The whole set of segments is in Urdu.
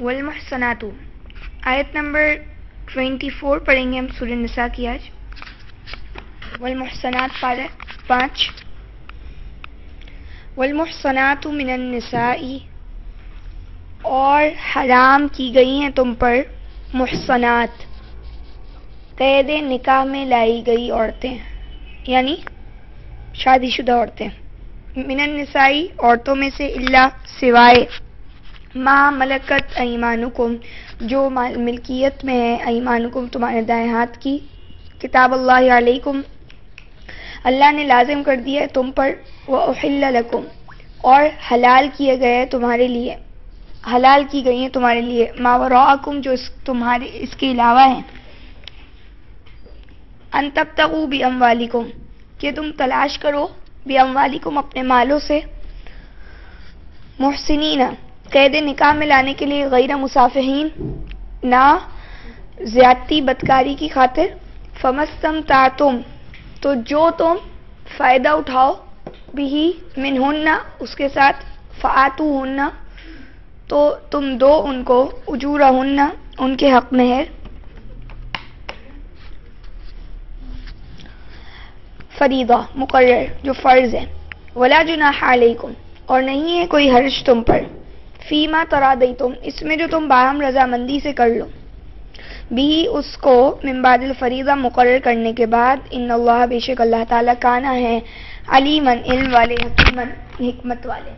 والمحصنات، آیت نمبر 24 پڑھیں گے ہم سورہ نساء کی آج. والمحصنات 5. والمحصنات من النساء، اور حرام کی گئی ہیں تم پر محصنات، قید نکاح میں لائی گئی عورتیں، یعنی شادی شدہ عورتیں. من النساء، عورتوں میں سے، الا سوائے، ما ملکت ایمانکم، جو ملکیت میں ہے، ایمانکم تمہارے دائیں ہاتھ کی، کتاب اللہ علیکم، اللہ نے لازم کر دیا ہے تم پر، وَأُحِلَّ لَكُمْ، اور حلال کیے گئے تمہارے لیے، حلال کی گئی ہیں تمہارے لیے، ما وراءکم، جو تمہارے اس کے علاوہ ہیں، ان تبتغوا باموالکم، کہ تم تلاش کرو، باموالکم، اپنے مالوں سے، محسنین، قید نکاح میں لانے کے لیے، غیر مصافحین، نہ زیادتی بدکاری کی خاطر، فمستمتعتم، تو جو تم فائدہ اٹھاؤ، بھی منہن، اس کے ساتھ، فآتوہن، تو تم دو ان کو، اجورہن، ان کے حق مہر، فریضہ، مقرر، جو فرض ہے، ولا جناح علیکم، اور نہیں ہے کوئی حرج تم پر، فیما تراضیتم، اس میں جو تم باہم رضامندی سے کر لو، بھی اس کو، من بعد الفریضہ، مقرر کرنے کے بعد، ان اللہ، بے شک اللہ تعالیٰ، کانا ہے، علیمن، علم والے، حکیمن، حکمت والے.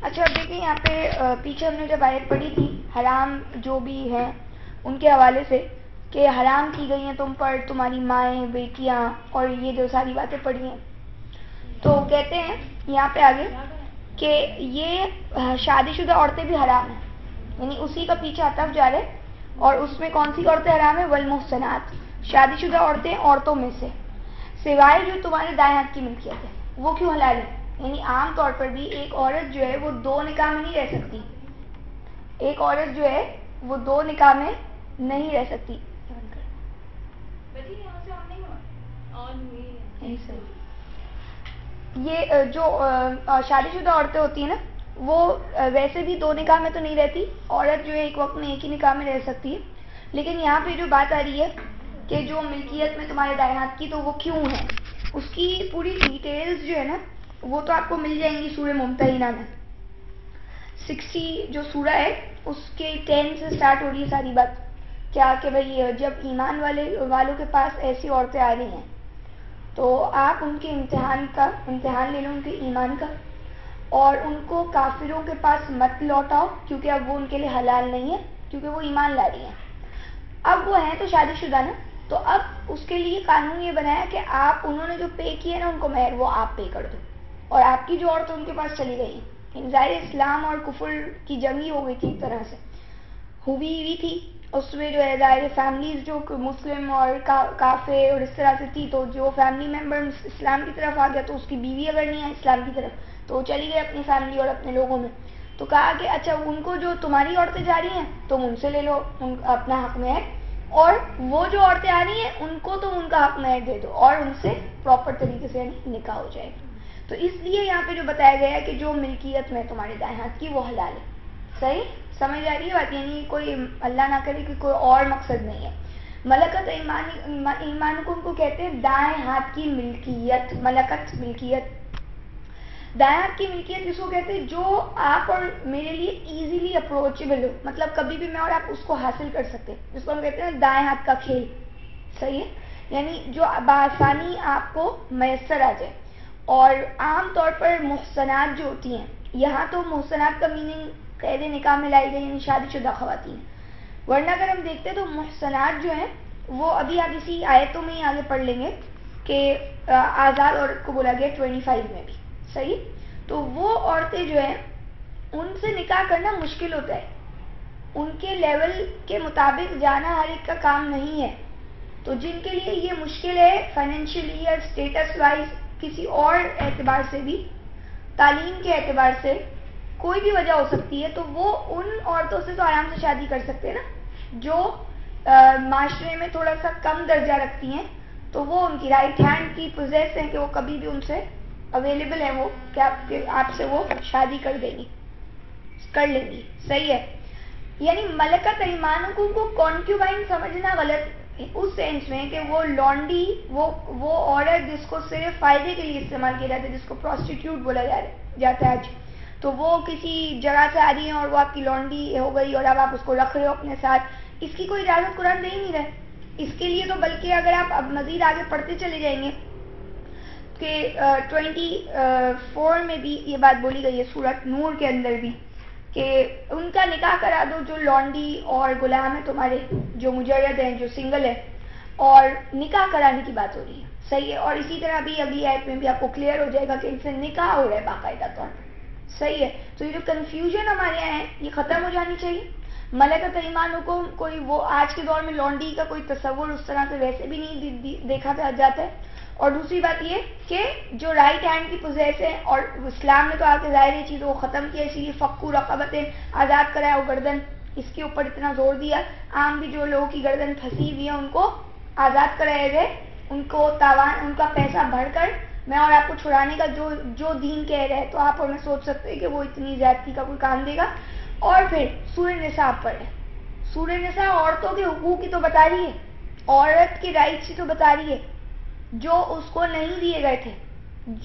اچھا اب دیکھیں یہاں پہ پیچھے ہم نے جب آیت پڑھی تھی حرام جو بھی ہیں ان کے حوالے سے، کہ حرام کی گئی ہیں تم پر تمہاری مائیں، بیٹیاں، اور یہ جو ساری باتیں پڑھی ہیں، تو کہتے ہیں یہاں پہ آگے کہ یہ شادی شدہ عورتیں بھی حرام ہیں، یعنی اسی کا پیچھے عطف جا رہے، اور اس میں کون سی عورتیں حرام ہیں؟ والمحصنات، شادی شدہ عورتیں، عورتوں میں سے، سوائے جو تمہارے دائیں ہاتھ کی ملکیت ہے. وہ کیوں حلال ہے؟ یعنی عام طور پر بھی ایک عورت جو ہے وہ دو نکاح میں نہیں رہ سکتی، ایک عورت جو ہے وہ دو نکاح میں نہیں رہ سکتی. یہ جو شادی شدہ عورتیں ہوتی ہیں نا، وہ ویسے بھی دو نکاح میں تو نہیں رہتی، عورت جو ہے ایک وقت میں ایک ہی نکاح میں رہ سکتی ہے. لیکن یہاں پہ جو بات آ رہی ہے کہ جو ملکیت میں تمہارے دائیں ہاتھ کی، تو وہ کیوں ہے، اس کی پوری ڈیٹیلز جو ہے نا وہ تو آپ کو مل جائیں گی سورہ ممتحنہ میں. 60 جو سورہ ہے اس کے 10 سے سٹارٹ ہو رہی ہے ساری بات، کیا کہ بھئی جب ایمان والوں کے پاس ایسی عورتیں آ رہی ہیں تو آپ ان کے امتحان لے لو، ان کے ایمان کا، اور ان کو کافروں کے پاس مت لوٹاؤ، کیونکہ اب وہ ان کے لیے حلال نہیں ہے، کیونکہ وہ ایمان لا رہی ہیں. اب وہ ہیں تو شادی شدہ نا، تو اب اس کے لیے قانون یہ بنایا کہ آپ انہوں نے جو پے کیے نا ان کو مہر، وہ آپ پے کر دو، اور آپ کی جو عورت ان کے پاس چلی گئی. ظاہر اسلام اور کفر کی جنگ ہی ہو گئی تھی ایک طرح سے، ہوئی تھی اس میں جو ہے ظاہر فیملیز جو مسلم اور کافر اور اس طرح سے تھی، تو جو فیملی ممبر اسلام کی طرف آ گیا تو اس کی بیوی اگر نہیں ہے اسلام کی طرف تو وہ چلی گئی اپنی فیملی اور اپنے لوگوں میں. تو کہا کہ اچھا ان کو جو تمہاری عورتیں جا رہی ہیں تم ان سے لے لو اپنا حق مہر، اور وہ جو عورتیں آ رہی ہیں ان کو تم ان کا حق مہر دے دو، اور ان سے پراپر طریقے سے نکاح ہو جائے گا. تو اس لیے یہاں پہ جو بتایا گیا ہے کہ جو ملکیت میں تمہارے دائیں ہاتھ کی وہ حلال ہے. صحیح سمجھ آ رہی ہے بات؟ یعنی کوئی اللہ نہ کرے کہ کوئی اور مقصد نہیں ہے. ملکت ایمانکم کو کہتے ہیں دائیں ہاتھ کی ملکیت. ملکت ملکیت، دائیں ہاتھ کی ملکیت جس کو کہتے ہیں جو آپ اور میرے لیے ایزیلی اپروچیبل ہو، مطلب کبھی بھی میں اور آپ اس کو حاصل کر سکتے، جس کو ہم کہتے ہیں دائیں ہاتھ کا کھیل. صحیح ہے، یعنی جو بآسانی آپ کو میسر آ جائے. اور عام طور پر محصنات جو ہوتی ہیں، یہاں تو محصنات کا میننگ قید نکاح میں لائی گئی یعنی شادی شدہ خواتین، ورنہ اگر ہم دیکھتے تو محصنات جو ہیں وہ ابھی آپ اسی آیتوں میں ہی آگے پڑھ لیں گے کہ آزاد عورت کو بولا گیا 25 میں بھی. صحیح، تو وہ عورتیں جو ہیں ان سے نکاح کرنا مشکل ہوتا ہے، ان کے لیول کے مطابق جانا ہر ایک کا کام نہیں ہے. تو جن کے لیے یہ مشکل ہے فائنینشیلی یا اسٹیٹس وائز، کسی اور اعتبار سے بھی، تعلیم کے اعتبار سے، کوئی بھی وجہ ہو سکتی ہے، تو وہ ان عورتوں سے تو آرام سے شادی کر سکتے ہیں نا جو معاشرے میں تھوڑا سا کم درجہ رکھتی ہیں، تو وہ ان کی رائٹ ہینڈ کی پوزیس ہیں کہ وہ کبھی بھی ان سے اویلیبل ہے، وہ کہ آپ سے وہ شادی کر لیں گی. صحیح ہے. یعنی ملکت ایمانکم کو کانکیوبائن سمجھنا غلط اس سینس میں کہ وہ لانڈی وہ عورت جس کو صرف فائدے کے لیے استعمال کیا جاتا ہے، جس کو پروسٹیٹیوٹ بولا جاتا ہے آج، تو وہ کسی جگہ سے آ رہی ہیں اور وہ آپ کی لانڈی ہو گئی اور اب آپ اس کو رکھ رہے ہو اپنے ساتھ، اس کی کوئی اجازت قرآن دے ہی نہیں رہے اس کے لیے. تو بلکہ اگر آپ اب مزید آگے پڑھتے چلے جائیں گے کہ 24 میں بھی یہ بات بولی گئی ہے سورۃ نور کے اندر بھی کہ ان کا نکاح کرا دو جو لانڈی اور غلام ہے تمہارے، جو مجرد ہیں، جو سنگل ہے، اور نکاح کرانے کی بات ہو رہی ہے. صحیح ہے. اور اسی طرح بھی اگلی آیت میں بھی آپ کو کلیئر ہو جائے گا کہ ان سے نکاح ہو رہا ہے باقاعدہ طور پر. صحیح ہے. تو یہ جو کنفیوژن ہمارے یہاں ہے یہ ختم ہو جانی چاہیے. ملکت ایمانکم کوئی وہ آج کے دور میں لانڈی کا کوئی تصور اس طرح سے ویسے بھی نہیں دیکھا جاتا ہے. اور دوسری بات یہ کہ جو رائٹ ہینڈ کی پوزیس ہے، اور اسلام نے تو آ کے ظاہر یہ چیز وہ ختم کیا، اسی لیے فقو رقبتیں آزاد کرایا، وہ گردن اس کے اوپر اتنا زور دیا. عام بھی جو لوگوں کی گردن پھنسی ہوئی ہے ان کو آزاد کرایا گئے، ان کو تاوان، ان کا پیسہ بھر کر میں اور آپ کو چھڑانے کا جو دین کہہ رہے ہیں، تو آپ اور میں سوچ سکتے ہیں کہ وہ اتنی زیادتی کا کوئی کام دے گا. اور پھر سورہ نساء پر ہے. سورہ نساء عورتوں کے حقوق کی تو بتا رہی ہے، عورت کے رائٹس کی تو بتا رہی ہے، جو اس کو نہیں دیے گئے تھے،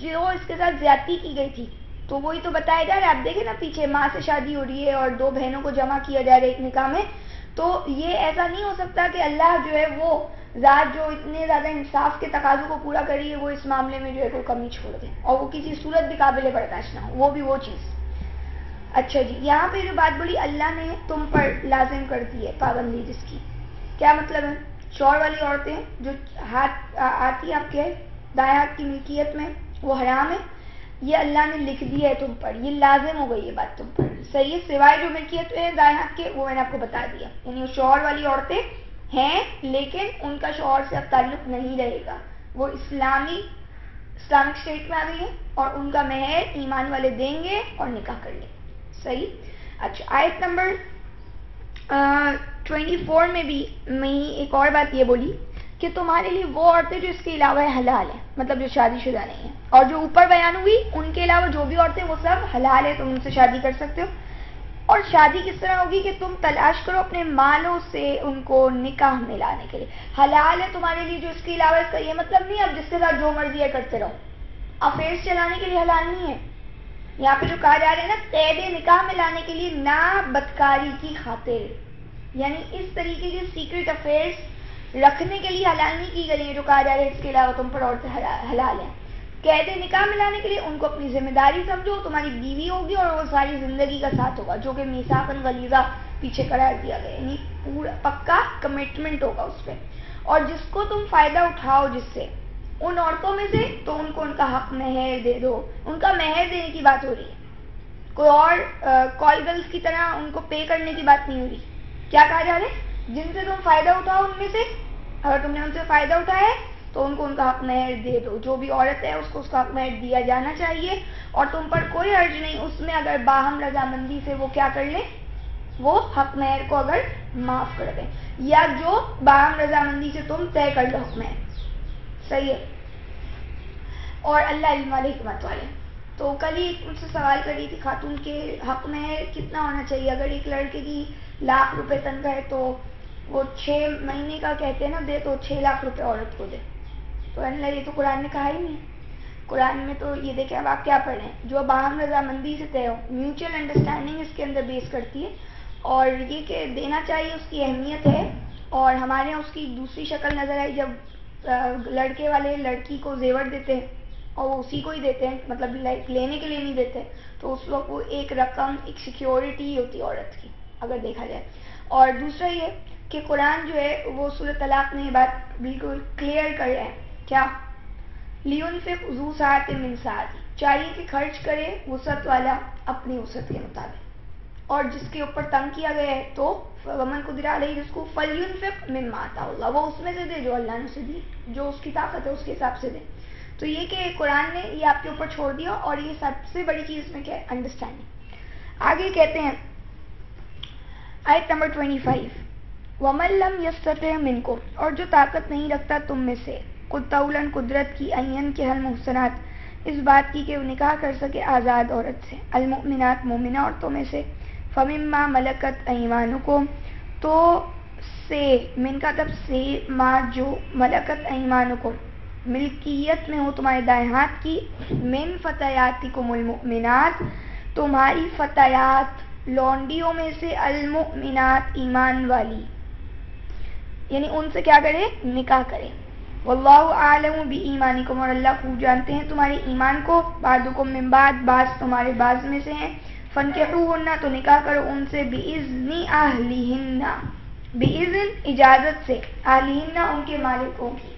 جو اس کے ساتھ زیادتی کی گئی تھی تو وہی تو بتایا جا رہا ہے. آپ دیکھیں نا پیچھے ماں سے شادی ہو رہی ہے اور دو بہنوں کو جمع کیا جا رہا ہے ایک نکاح میں. تو یہ ایسا نہیں ہو سکتا کہ اللہ جو ہے وہ ذات جو اتنے زیادہ انصاف کے تقاضوں کو پورا کر رہی ہے وہ اس معاملے میں جو ہے کوئی کمی چھوڑ دے اور وہ کسی صورت بھی قابل برداشت نہ ہو، وہ بھی وہ چیز. اچھا جی، یہاں پہ جو بات بولی اللہ نے تم پر لازم کر دی ہے پابندی جس کی، کیا مطلب ہے؟ شوہر والی عورتیں جو ہاتھ آتی آپ کے دائیں ہاتھ کی ملکیت میں وہ حرام ہے، یہ اللہ نے لکھ دیا ہے تم پر، یہ لازم ہو گئی یہ بات تم پر. صحیح ہے. سوائے جو ملکیت ہے دائیں ہاتھ کے وہ میں نے آپ کو بتا دیا، یعنی وہ شوہر والی عورتیں ہیں لیکن ان کا شوہر سے اب تعلق نہیں رہے گا، وہ اسلامک اسٹیٹ میں آ گئی ہے اور ان کا مہر ایمان والے دیں گے اور نکاح کر لیں. صحیح. اچھا، آیت نمبر 24 میں بھی میں ایک اور بات یہ بولی کہ تمہارے لیے وہ عورتیں جو اس کے علاوہ حلال ہیں، مطلب جو شادی شدہ نہیں ہیں، اور جو اوپر بیان ہوئی ان کے علاوہ جو بھی عورتیں وہ سب حلال ہے، تم ان سے شادی کر سکتے ہو. اور شادی کس طرح ہوگی کہ تم تلاش کرو اپنے مالوں سے ان کو نکاح میں لانے کے لیے. حلال ہے تمہارے لیے جو اس کے علاوہ، اس کا یہ مطلب نہیں اب جس کے ساتھ جو مرضی ہے کرتے رہو. افیئرس چلانے کے لیے حلال نہیں ہے. یہاں پہ جو کہا جا رہا ہے نا قید نکاح میں لانے کے لیے، نہ بدکاری کی خاطر، یعنی اس طریقے کے سیکرٹ افیئرس رکھنے کے لیے حلال نہیں کی گئی ہیں جو کہا جا رہا ہے اس کے علاوہ تم پر عورتیں حلال ہیں. قید نکاح میں لانے کے لیے ان کو اپنی ذمہ داری سمجھو، تمہاری بیوی ہوگی اور وہ ساری زندگی کا ساتھ ہوگا، جو کہ میثاقاً غلیظہ پیچھے قرار دیا گیا، یعنی پورا پکا کمٹمنٹ ہوگا اس پہ. اور جس کو تم فائدہ اٹھاؤ جس سے ان عورتوں میں سے، تو ان کو ان کا حق مہر دے دو. ان کا مہر دینے کی بات ہو رہی ہے، کوئی اور کال گرلس کی طرح ان کو پے کرنے کی بات نہیں ہو رہی. کیا کہا جا رہا ہے؟ جن سے تم فائدہ اٹھاؤ ان میں سے، اگر تم نے ان سے فائدہ اٹھایا ہے تو ان کو ان کا حق مہر دے دو. جو بھی عورت ہے اس کو اس کا حق مہر دیا جانا چاہیے، اور تم پر کوئی حرج نہیں اس میں اگر باہم رضامندی سے وہ کیا کر لیں، وہ حق مہر کو اگر معاف کر دیں، یا جو باہم رضامندی سے تم طے کر لو حق مہر. صحیح ہے. اور اللہ علم والے حکمت والے. تو کل ہی ان سے سوال کر رہی تھی خاتون کے حق مہر کتنا ہونا چاہیے. اگر ایک لڑکے کی ₹1,00,000 تنخواہ ہے تو وہ 6 مہینے کا کہتے ہیں نا دے، تو 6 لاکھ روپے عورت کو دے. تو اللہ یہ تو قرآن نے کہا ہی نہیں. قرآن میں تو یہ دیکھیں اب آپ کیا پڑھ رہے ہیں، جو باہم رضامندی سے طے ہو، میوچل انڈرسٹینڈنگ اس کے اندر بیس کرتی ہے. اور یہ کہ دینا چاہیے اس کی اہمیت ہے. اور ہمارے یہاں اس کی دوسری شکل نظر آئی جب لڑکے والے لڑکی کو زیور دیتے ہیں اور وہ اسی کو ہی دیتے ہیں، مطلب لینے کے لیے نہیں دیتے، تو اس وقت وہ ایک رقم، ایک سیکیورٹی ہی ہوتی ہے عورت کی اگر دیکھا جائے. اور دوسرا یہ کہ قرآن جو ہے وہ سورۃ طلاق میں یہ بات بالکل کلیئر کر رہا ہے. کیا؟ لِيُنْفِقْ ذُو سَعَةٍ مِّن سَعَتِهِ، چاہیے کہ خرچ کرے وسعت والا اپنی وسعت کے مطابق. اور جس کے اوپر تنگ کیا گیا ہے تو وَمَنْ قُدِرَ عَلَيْهِ رِزْقُهُ فَلْيُنْفِقْ مِمَّا آتَاهُ اللَّهُ، وہ اس میں سے دے جو اللہ نے اسے دی، جو اس کی طاقت ہے اس کے حساب سے دے. تو یہ کہ قرآن نے یہ آپ کے اوپر چھوڑ دیا، اور یہ سب سے بڑی چیز میں کیا ہے؟ انڈرسٹینڈنگ. آگے کہتے ہیں آیت نمبر 25، وَمَن لَّمْ يَسْتَطِعْ مِنكُمْ، اور جو طاقت نہیں رکھتا تم میں سے، طَوْلًا قدرت کی، أَن يَنكِحَ الْمُحْصَنَاتِ، اس بات کی کہ وہ نکاح کر سکے آزاد عورت سے، المؤمنات مومنہ عورتوں میں سے، فمما ملکت ایمانکم، تو سے من کا تب سے ما جو ملکت ایمانکم ملکیت میں ہو تمہارے دائیں ہاتھ کی، من فتیاتکم المؤمنات تمہاری فتیات لونڈیوں میں سے، المؤمنات ایمان والی، یعنی ان سے کیا کرے؟ نکاح کرے. واللہ اعلم بایمانکم، اور اللہ خوب جانتے ہیں تمہارے ایمان کو، بعضکم من بعد بعض تمہارے بعض میں سے ہیں. فانکحوہن تو نکاح کرو ان سے، باذن اہلہن باذن اجازت سے، اہلہن ان کے مالکوں کی،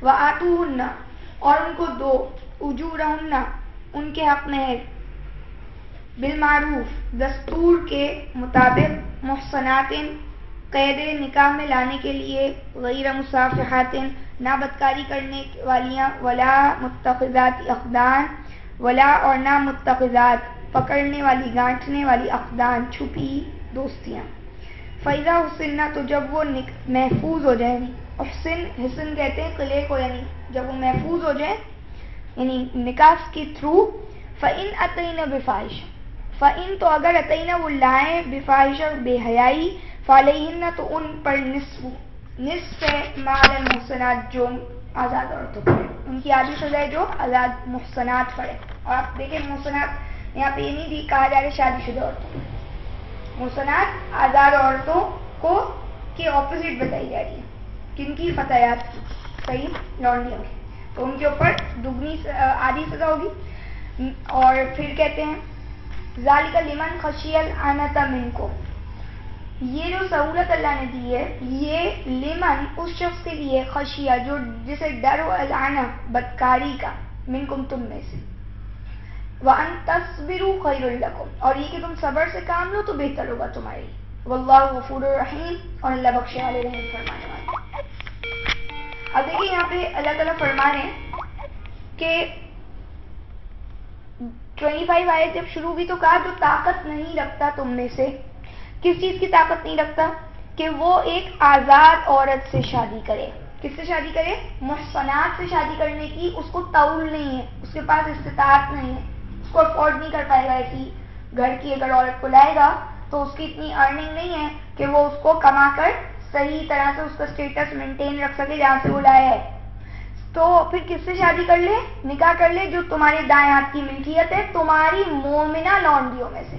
وآتوہن اور ان کو دو، اجورہن ان کے حق مہر، بالمعروف دستور کے مطابق، محصنات قید نکاح میں لانے کے لیے، غیر مصافحات نہ بدکاری کرنے والیاں، ولا متخذات اخدان ولا اور نہ متخذات پکڑنے والی گانٹنے والی، اخدان چھپی دوستیاں. فیضا حسن تو جب وہ محفوظ ہو جائیں، حسن کہتے ہیں قلعے کو، یعنی جب وہ محفوظ ہو جائیں یعنی نکاح کے تھرو، فإن اتین بفاحش، فإن تو اگر اتین وہ لائیں بفاحش بے حیائی، فعلیہن تو ان پر نصف ما علی المحصنات جو آزاد عورتوں پر، ان کی آدھی سزا ہے جو آزاد محصنات پر ہے. اور آپ دیکھیں محصنات یہاں پہ یہ نہیں کہا جا رہا شادی شدہ عورتوں، محصنات آزاد عورتوں کو کے اپوزٹ بتائی جا رہی ہے، کن کی؟ فتیات کی، صحیح، لونڈیوں کی، تو ان کے اوپر دگنی آدھی سزا ہوگی. اور پھر کہتے ہیں ذالک لمن خشی العنۃ منکم، یہ جو سہولت اللہ نے دی ہے یہ لمن اس شخص کے لیے، خشیہ جو جسے ڈر ہو، العنۃ بدکاری کا، منکم تم میں سے، وان تصبروا خیر لکم اور یہ کہ تم صبر سے کام لو تو بہتر ہوگا تمہارے لیے. واللہ غفور الرحیم اور اللہ بخشنے والے رحم فرمانے والے. اب دیکھیں یہاں پہ اللہ تعالیٰ فرما رہے ہیں کہ 25 آیت جب شروع ہوئی تو کہا جو طاقت نہیں رکھتا تم میں سے، کس چیز کی طاقت نہیں رکھتا؟ کہ وہ ایک آزاد عورت سے شادی کرے. کس سے شادی کرے؟ محصنات سے شادی کرنے کی اس کو طول نہیں ہے، اس کے پاس استطاعت نہیں ہے، اس کو افورڈ نہیں کر پائے گا. ایسی گھر کی اگر عورت کو لائے گا تو اس کی اتنی ارننگ نہیں ہے کہ وہ اس کو کما کر صحیح طرح سے اس کا اسٹیٹس مینٹین رکھ سکے جہاں سے وہ لایا ہے. تو پھر کس سے شادی کر لے؟ نکاح کر لے جو تمہارے دائیں ہاتھ کی ملکیت ہے، تمہاری مومنہ لونڈیوں میں سے.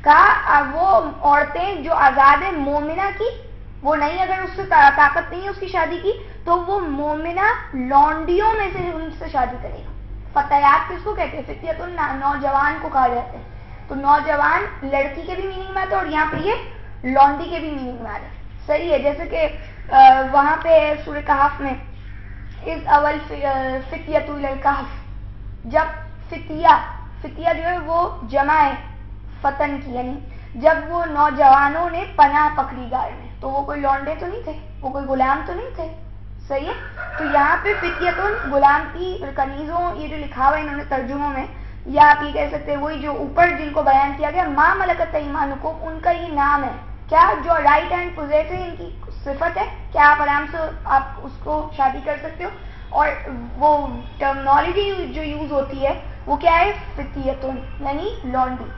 کہا وہ عورتیں جو آزاد ہیں مومنہ کی، وہ نہیں اگر اس سے طاقت نہیں ہے اس کی شادی کی تو وہ مومنہ لونڈیوں میں سے ان سے شادی کرے گا. فتیات کس کو کہتے ہیں؟ فتیت نوجوان کو کہا جاتا ہے. تو نوجوان لڑکی کے بھی میننگ میں آتا ہے اور یہاں پہ یہ لونڈی کے بھی میننگ میں آ رہا ہے. صحیح ہے، جیسے کہ وہاں پہ سورہ کہف میں اس اول فتیۃ الکہف، جب فتیہ جو ہے وہ جمع ہے فتن کی، یعنی جب وہ نوجوانوں نے پناہ پکڑی گار میں، تو وہ کوئی لونڈے تو نہیں تھے، وہ کوئی غلام تو نہیں تھے. صحیح ہے. تو یہاں پہ فتیتن غلام کی کنیزوں، یہ جو لکھا ہوا ہے انہوں نے ترجموں میں، یا آپ یہ کہہ سکتے ہیں وہی جو اوپر جن کو بیان کیا گیا ما ملکت ایمانکم، ان کا یہ نام ہے. کیا؟ جو رائٹ ہینڈ پوزیس ہے، ان کی صفت ہے کہ آپ آرام سے آپ اس کو شادی کر سکتے ہو. اور وہ ٹرمنالوجی جو یوز ہوتی ہے وہ کیا ہے؟ فتیتن یعنی لونڈی.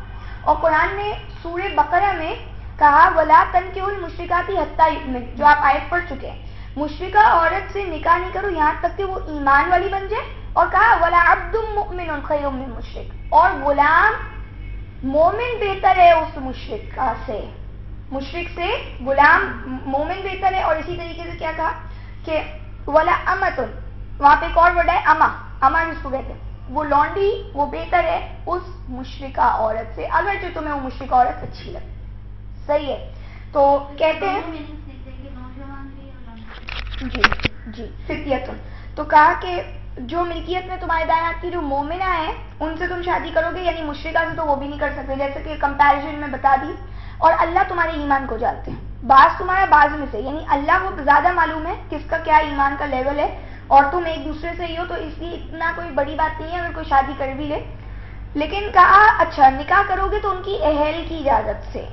اور قرآن نے سورہ بقرہ میں کہا ولا تنکحوا المشرکات حتی یؤمن، جو آپ آیت پڑھ چکے ہیں، مشرکہ عورت سے نکاح نہیں کرو یہاں تک کہ وہ ایمان والی بن جائے. اور کہا ولا عبد مؤمن خیر من مشرک، اور غلام مومن بہتر ہے اس مشرکہ سے، مشرک سے غلام مومن بہتر ہے. اور اسی طریقے سے کیا کہا کہ ولا امۃ، وہاں پہ ایک اور ورڈ ہے اما جس کو کہتے ہیں، وہ لونڈی وہ بہتر ہے اس مشرکہ عورت سے، اگرچہ تمہیں وہ مشرکہ عورت اچھی لگے. صحیح ہے. تو کہتے ہیں جی فتیتن. تو کہا کہ جو ملکیت میں تمہارے دائیں ہاتھ کی جو مومنہ ہیں ان سے تم شادی کرو گے، یعنی مشرکہ سے تو وہ بھی نہیں کر سکتے، جیسے کہ کمپیریزن میں بتا دی. اور اللہ تمہارے ایمان کو جانتے ہیں، بعض تمہارا بعض میں سے، یعنی اللہ کو زیادہ معلوم ہے کس کا کیا ایمان کا لیول ہے، اور تم ایک دوسرے سے ہی ہو، تو اس لیے اتنا کوئی بڑی بات نہیں ہے اگر کوئی شادی کر بھی لے. لیکن کہا اچھا نکاح کرو گے تو ان کی اہل کی اجازت سے.